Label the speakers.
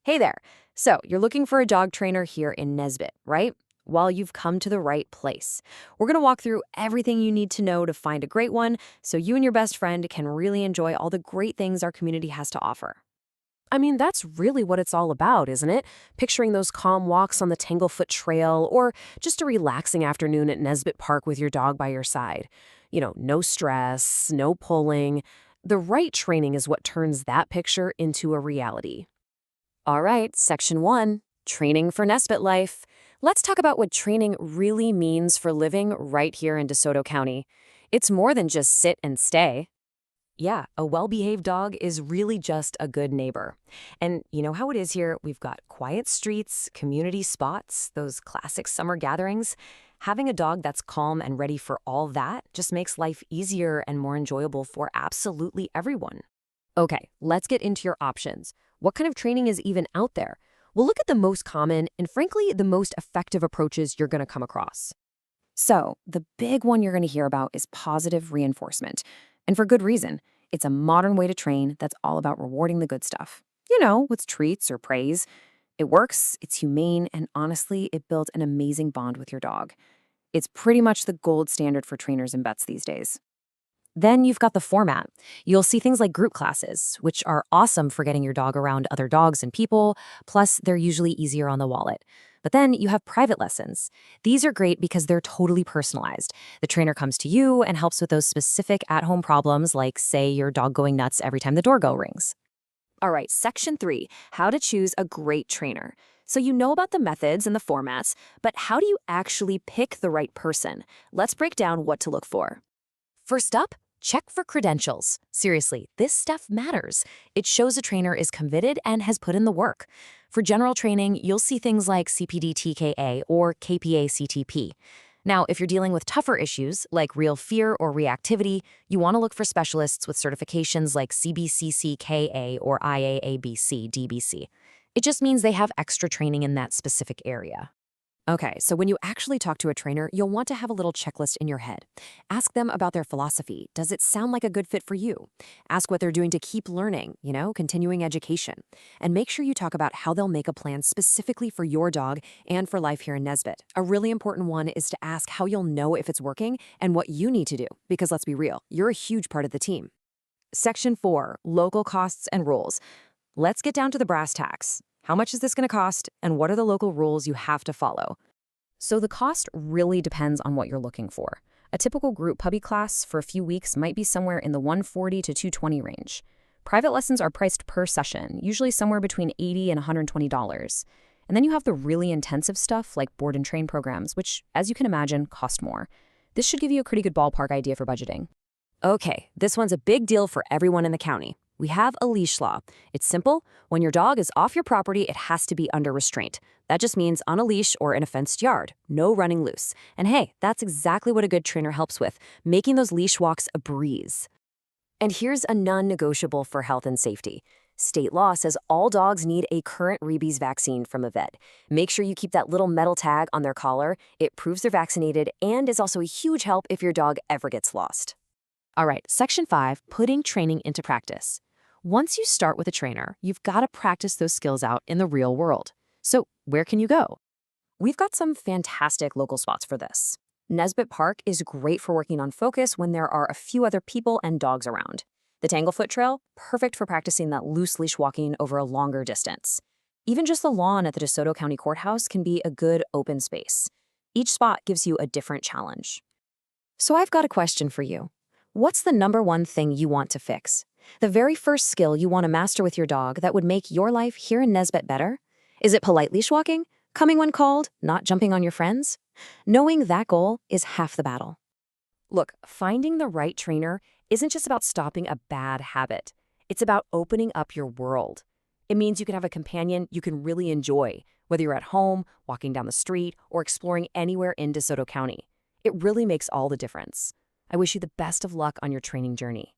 Speaker 1: Hey there. So, you're looking for a dog trainer here in Nesbit, right? Well, you've come to the right place. We're going to walk through everything you need to know to find a great one so you and your best friend can really enjoy all the great things our community has to offer.
Speaker 2: I mean, that's really what it's all about, isn't it? Picturing those calm walks on the Tanglefoot Trail or just a relaxing afternoon at Nesbit Park with your dog by your side. No stress, no pulling. The right training is what turns that picture into a reality.
Speaker 1: All right, section 1, training for Nesbit life. Let's talk about what training really means for living right here in DeSoto County. It's more than just sit and stay. Yeah, a well-behaved dog is really just a good neighbor. And you know how it is here? We've got quiet streets, community spots, those classic summer gatherings. Having a dog that's calm and ready for all that just makes life easier and more enjoyable for absolutely everyone. Okay, let's get into your options. What kind of training is even out there? We'll look at the most common and, frankly, the most effective approaches you're going to come across. So, the big one you're going to hear about is positive reinforcement. And for good reason. It's a modern way to train that's all about rewarding the good stuff. With treats or praise. It works, it's humane, and honestly, it builds an amazing bond with your dog. It's pretty much the gold standard for trainers and vets these days. Then you've got the format. You'll see things like group classes, which are awesome for getting your dog around other dogs and people, plus they're usually easier on the wallet. But then you have private lessons. These are great because they're totally personalized. The trainer comes to you and helps with those specific at-home problems like, say, your dog going nuts every time the doorbell rings. All right, section 3, how to choose a great trainer. So you know about the methods and the formats, but how do you actually pick the right person? Let's break down what to look for. First up, check for credentials. Seriously, this stuff matters. It shows a trainer is committed and has put in the work. For general training, you'll see things like CPD TKA or KPA CTP. Now, if you're dealing with tougher issues like real fear or reactivity, you want to look for specialists with certifications like CBCCKA or IAABC DBC. It just means they have extra training in that specific area. Okay, so when you actually talk to a trainer, you'll want to have a little checklist in your head. Ask them about their philosophy. Does it sound like a good fit for you? Ask what they're doing to keep learning, continuing education. And make sure you talk about how they'll make a plan specifically for your dog and for life here in Nesbit. A really important one is to ask how you'll know if it's working and what you need to do, because let's be real, you're a huge part of the team. Section 4, local costs and rules. Let's get down to the brass tacks. How much is this going to cost, and what are the local rules you have to follow? So the cost really depends on what you're looking for. A typical group puppy class for a few weeks might be somewhere in the $140 to $220 range. Private lessons are priced per session, usually somewhere between $80 and $120. And then you have the really intensive stuff like board and train programs, which, as you can imagine, cost more. This should give you a pretty good ballpark idea for budgeting. Okay, this one's a big deal for everyone in the county. We have a leash law. It's simple. When your dog is off your property, it has to be under restraint. That just means on a leash or in a fenced yard. No running loose. And hey, that's exactly what a good trainer helps with, making those leash walks a breeze. And here's a non-negotiable for health and safety. State law says all dogs need a current rabies vaccine from a vet. Make sure you keep that little metal tag on their collar. It proves they're vaccinated and is also a huge help if your dog ever gets lost. All right, section 5, putting training into practice. Once you start with a trainer, you've got to practice those skills out in the real world. So where can you go? We've got some fantastic local spots for this. Nesbit Park is great for working on focus when there are a few other people and dogs around. The Tanglefoot Trail, perfect for practicing that loose leash walking over a longer distance. Even just the lawn at the DeSoto County Courthouse can be a good open space. Each spot gives you a different challenge. So I've got a question for you. What's the number one thing you want to fix? The very first skill you want to master with your dog that would make your life here in Nesbit better? Is it polite leash walking? Coming when called? Not jumping on your friends? Knowing that goal is half the battle. Look, finding the right trainer isn't just about stopping a bad habit. It's about opening up your world. It means you can have a companion you can really enjoy, whether you're at home, walking down the street, or exploring anywhere in DeSoto County. It really makes all the difference. I wish you the best of luck on your training journey.